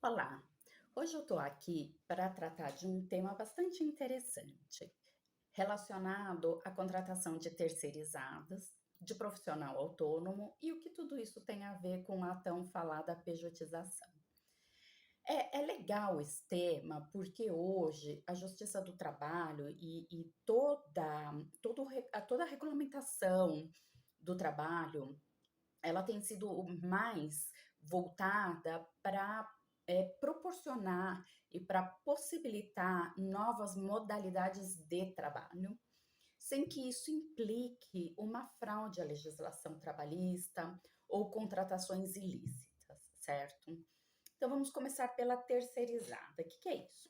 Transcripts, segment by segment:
Olá, hoje eu estou aqui para tratar de um tema bastante interessante, relacionado à contratação de terceirizadas, de profissional autônomo e o que tudo isso tem a ver com a tão falada pejotização. É legal esse tema porque hoje a Justiça do Trabalho e toda a regulamentação do trabalho ela tem sido mais voltada para proporcionar e para possibilitar novas modalidades de trabalho, sem que isso implique uma fraude à legislação trabalhista ou contratações ilícitas, certo? Então vamos começar pela terceirizada. O que é isso?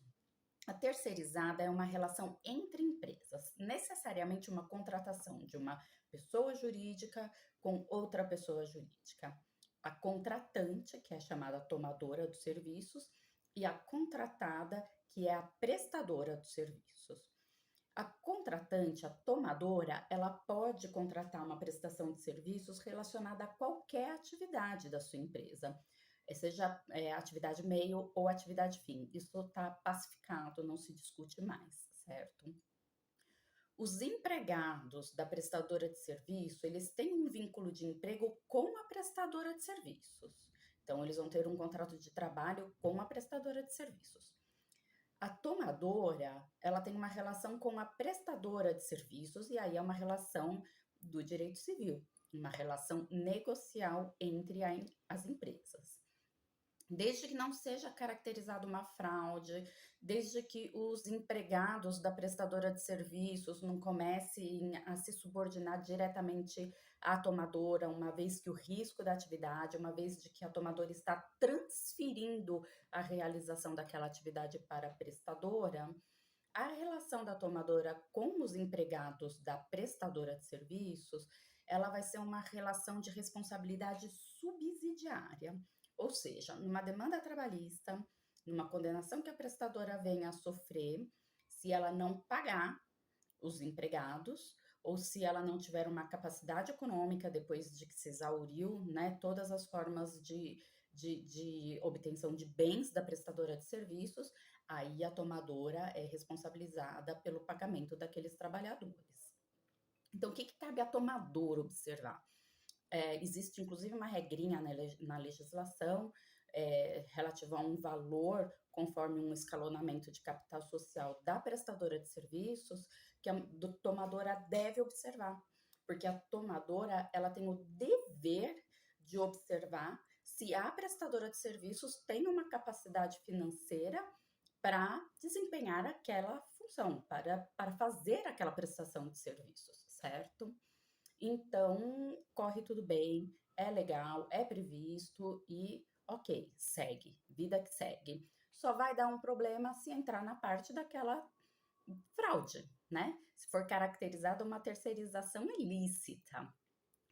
A terceirizada é uma relação entre empresas, necessariamente uma contratação de uma pessoa jurídica com outra pessoa jurídica. A contratante, que é chamada tomadora dos serviços, e a contratada, que é a prestadora dos serviços. A contratante, a tomadora, ela pode contratar uma prestação de serviços relacionada a qualquer atividade da sua empresa, seja atividade meio ou atividade fim. Isso está pacificado, não se discute mais, certo? Os empregados da prestadora de serviço, eles têm um vínculo de emprego com a prestadora de serviços. Então, eles vão ter um contrato de trabalho com a prestadora de serviços. A tomadora, ela tem uma relação com a prestadora de serviços e aí é uma relação do direito civil, uma relação negocial entre as empresas. Desde que não seja caracterizada uma fraude, desde que os empregados da prestadora de serviços não comecem a se subordinar diretamente à tomadora, uma vez que o risco da atividade, uma vez de que a tomadora está transferindo a realização daquela atividade para a prestadora, a relação da tomadora com os empregados da prestadora de serviços, ela vai ser uma relação de responsabilidade subsidiária. Ou seja, numa demanda trabalhista, numa condenação que a prestadora venha a sofrer, se ela não pagar os empregados, ou se ela não tiver uma capacidade econômica depois de que se exauriu, né, todas as formas de obtenção de bens da prestadora de serviços, aí a tomadora é responsabilizada pelo pagamento daqueles trabalhadores. Então, o que cabe à tomadora observar? Existe inclusive uma regrinha na legislação relativa a um valor conforme um escalonamento de capital social da prestadora de serviços que a tomadora deve observar, porque a tomadora ela tem o dever de observar se a prestadora de serviços tem uma capacidade financeira para desempenhar aquela função, para fazer aquela prestação de serviços, certo? Então, corre tudo bem, é legal, é previsto e ok, segue, vida que segue. Só vai dar um problema se entrar na parte daquela fraude, né? Se for caracterizada uma terceirização ilícita,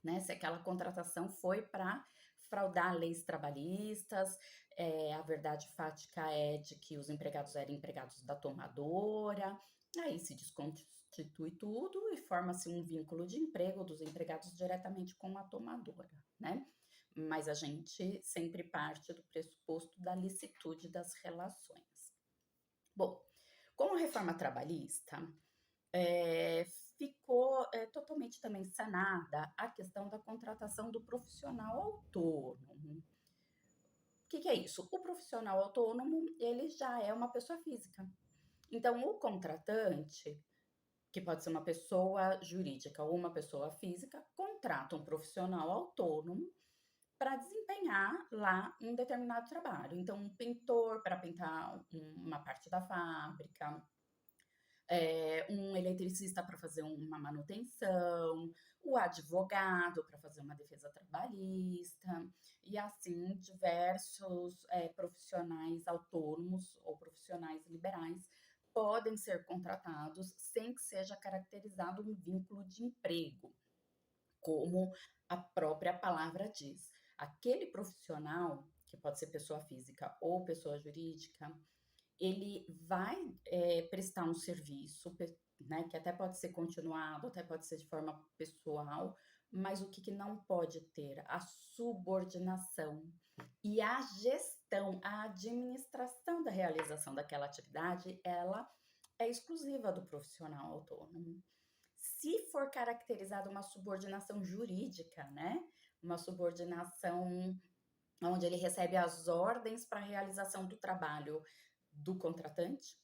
né? Se aquela contratação foi para fraudar leis trabalhistas, a verdade fática é de que os empregados eram empregados da tomadora, aí se desconstitui tudo e forma-se um vínculo de emprego dos empregados diretamente com a tomadora, né? Mas a gente sempre parte do pressuposto da licitude das relações. Bom, com a reforma trabalhista, é, ficou totalmente também sanada a questão da contratação do profissional autônomo. O que é isso? O profissional autônomo, ele já é uma pessoa física. Então, o contratante, que pode ser uma pessoa jurídica ou uma pessoa física, contrata um profissional autônomo para desempenhar lá um determinado trabalho. Então, um pintor para pintar uma parte da fábrica, um eletricista para fazer uma manutenção, o advogado para fazer uma defesa trabalhista, e assim diversos profissionais autônomos ou profissionais liberais podem ser contratados sem que seja caracterizado um vínculo de emprego, como a própria palavra diz. Aquele profissional, que pode ser pessoa física ou pessoa jurídica, ele vai prestar um serviço, né, que até pode ser continuado, até pode ser de forma pessoal, mas o que não pode ter? A subordinação e a gestão, a administração da realização daquela atividade, ela é exclusiva do profissional autônomo. Se for caracterizada uma subordinação jurídica, né? Uma subordinação onde ele recebe as ordens para a realização do trabalho do contratante,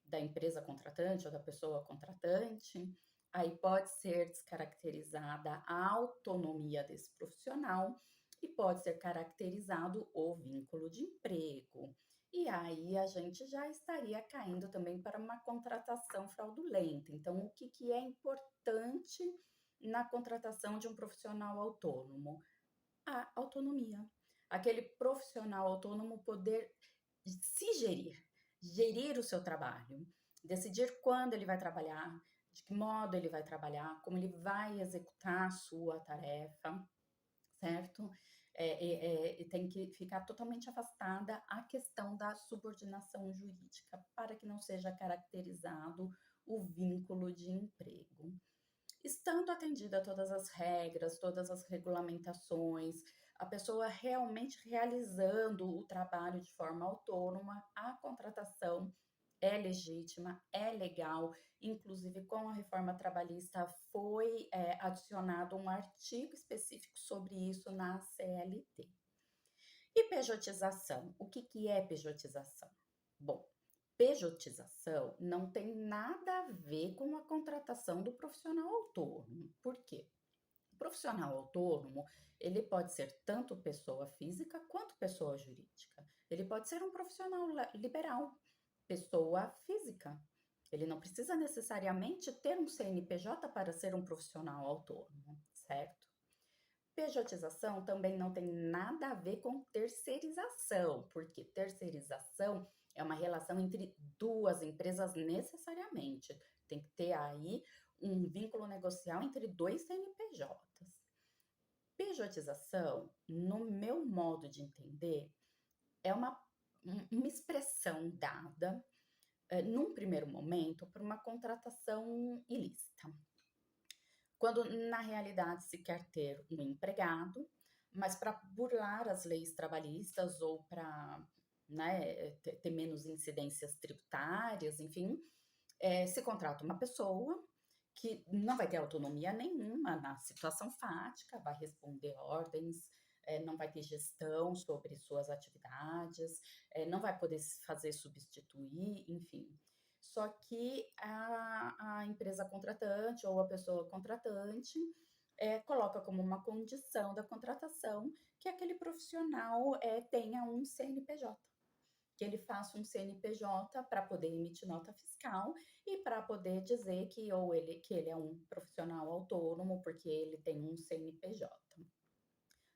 da empresa contratante ou da pessoa contratante, aí pode ser descaracterizada a autonomia desse profissional e pode ser caracterizado o vínculo de emprego. E aí a gente já estaria caindo também para uma contratação fraudulenta. Então, o que é importante na contratação de um profissional autônomo? A autonomia. Aquele profissional autônomo poder se gerir o seu trabalho, decidir quando ele vai trabalhar, de que modo ele vai trabalhar, como ele vai executar a sua tarefa, certo? E tem que ficar totalmente afastada a questão da subordinação jurídica, para que não seja caracterizado o vínculo de emprego. Estando atendida a todas as regras, todas as regulamentações, a pessoa realmente realizando o trabalho de forma autônoma, a contratação é legítima, é legal. Inclusive, com a reforma trabalhista, foi adicionado um artigo específico sobre isso na CLT. E pejotização? O que é pejotização? Bom, pejotização não tem nada a ver com a contratação do profissional autônomo. Por quê? O profissional autônomo, ele pode ser tanto pessoa física quanto pessoa jurídica. Ele pode ser um profissional liberal, pessoa física. Ele não precisa necessariamente ter um CNPJ para ser um profissional autônomo, certo? Pejotização também não tem nada a ver com terceirização, porque terceirização é uma relação entre duas empresas necessariamente. Tem que ter aí um vínculo negocial entre dois CNPJs. Pejotização, no meu modo de entender, é uma expressão dada, num primeiro momento, para uma contratação ilícita. Quando na realidade se quer ter um empregado, mas para burlar as leis trabalhistas ou para, né, ter menos incidências tributárias, enfim, se contrata uma pessoa que não vai ter autonomia nenhuma na situação fática, vai responder ordens, não vai ter gestão sobre suas atividades, não vai poder se fazer substituir, enfim. Só que a empresa contratante ou a pessoa contratante coloca como uma condição da contratação que aquele profissional tenha um CNPJ, que ele faça um CNPJ para poder emitir nota fiscal e para poder dizer que ele é um profissional autônomo porque ele tem um CNPJ.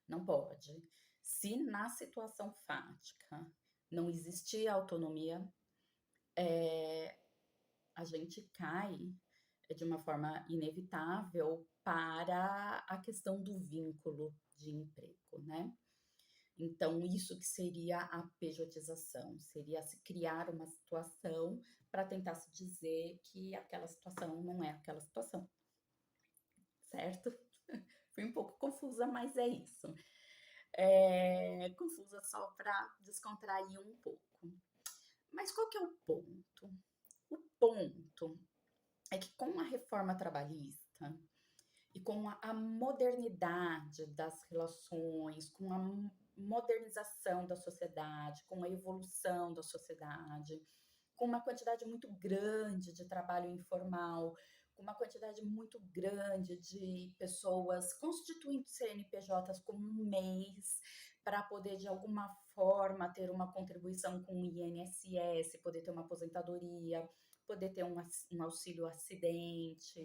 Não pode. Se na situação fática não existir autonomia, a gente cai de uma forma inevitável para a questão do vínculo de emprego, né? Então, isso que seria a pejotização, seria se criar uma situação para tentar se dizer que aquela situação não é aquela situação, certo? Fui um pouco confusa, mas é isso. Confusa só para descontrair um pouco. Mas qual que é o ponto? O ponto é que com a reforma trabalhista e com a modernidade das relações, com a modernização da sociedade, com a evolução da sociedade, com uma quantidade muito grande de trabalho informal, com uma quantidade muito grande de pessoas constituindo CNPJs como um mês para poder, de alguma forma, ter uma contribuição com o INSS, poder ter uma aposentadoria, poder ter um auxílio acidente,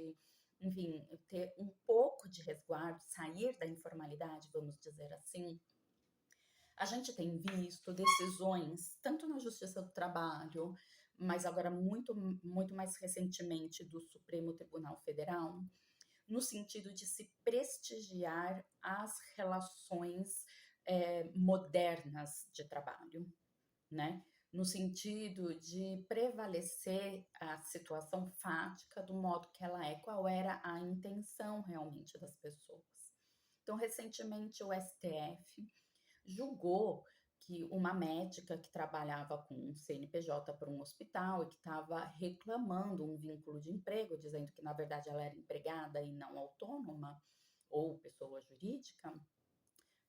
enfim, ter um pouco de resguardo, sair da informalidade, vamos dizer assim. A gente tem visto decisões, tanto na Justiça do Trabalho, mas agora muito mais recentemente do Supremo Tribunal Federal, no sentido de se prestigiar as relações modernas de trabalho, né? No sentido de prevalecer a situação fática do modo que ela é, qual era a intenção realmente das pessoas. Então, recentemente, o STF julgou que uma médica que trabalhava com um CNPJ para um hospital e que estava reclamando um vínculo de emprego, dizendo que na verdade ela era empregada e não autônoma ou pessoa jurídica,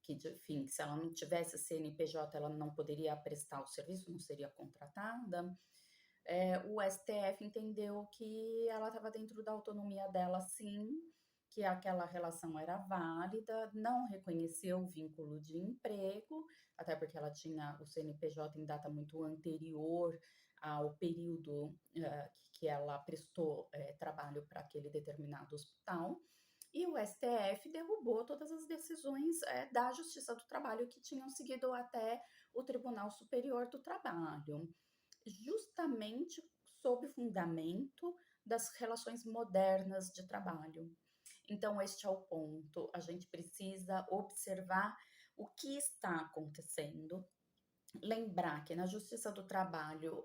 que, enfim, se ela não tivesse CNPJ, ela não poderia prestar o serviço, não seria contratada. O STF entendeu que ela estava dentro da autonomia dela, sim, que aquela relação era válida, não reconheceu o vínculo de emprego, até porque ela tinha o CNPJ em data muito anterior ao período que ela prestou trabalho para aquele determinado hospital. E o STF derrubou todas as decisões da Justiça do Trabalho que tinham seguido até o Tribunal Superior do Trabalho, justamente sob o fundamento das relações modernas de trabalho. Então, este é o ponto. A gente precisa observar o que está acontecendo. Lembrar que na Justiça do Trabalho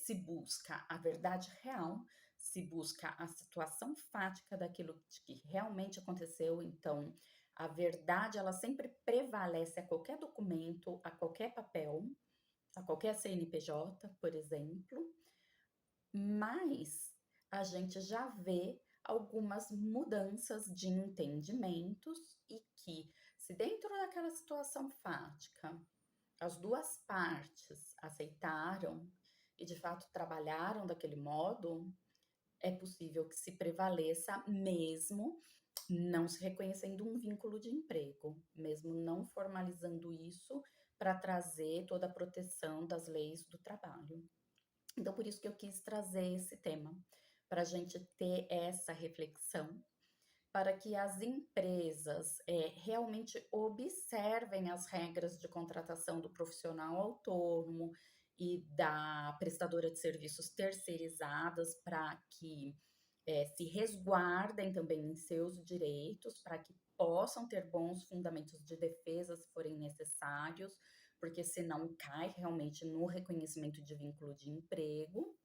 se busca a verdade real, se busca a situação fática daquilo que realmente aconteceu. Então, a verdade ela sempre prevalece a qualquer documento, a qualquer papel, a qualquer CNPJ, por exemplo, mas a gente já vê algumas mudanças de entendimentos e que, se dentro daquela situação fática as duas partes aceitaram e de fato trabalharam daquele modo, é possível que se prevaleça mesmo não se reconhecendo um vínculo de emprego, mesmo não formalizando isso para trazer toda a proteção das leis do trabalho. Então, por isso que eu quis trazer esse tema, para a gente ter essa reflexão, para que as empresas realmente observem as regras de contratação do profissional autônomo e da prestadora de serviços terceirizadas, para que se resguardem também em seus direitos, para que possam ter bons fundamentos de defesa se forem necessários, porque senão cai realmente no reconhecimento de vínculo de emprego,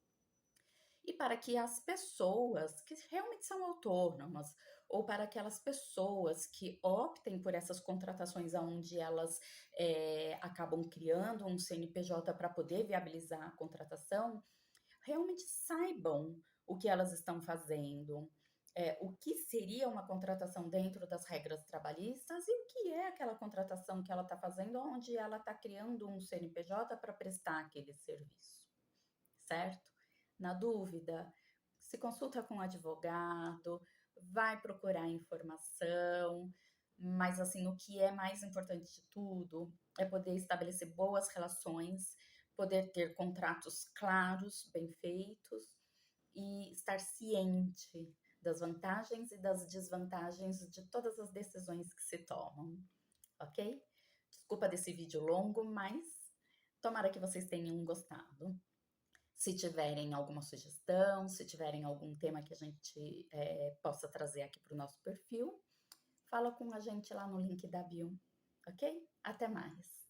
e para que as pessoas que realmente são autônomas, ou para aquelas pessoas que optem por essas contratações onde elas acabam criando um CNPJ para poder viabilizar a contratação, realmente saibam o que elas estão fazendo, o que seria uma contratação dentro das regras trabalhistas e o que é aquela contratação que ela está fazendo, onde ela está criando um CNPJ para prestar aquele serviço, certo? Na dúvida, se consulta com um advogado, vai procurar informação, mas assim, o que é mais importante de tudo é poder estabelecer boas relações, poder ter contratos claros, bem feitos e estar ciente das vantagens e das desvantagens de todas as decisões que se tomam, ok? Desculpa desse vídeo longo, mas tomara que vocês tenham gostado. Se tiverem alguma sugestão, se tiverem algum tema que a gente possa trazer aqui para o nosso perfil, fala com a gente lá no link da bio, ok? Até mais!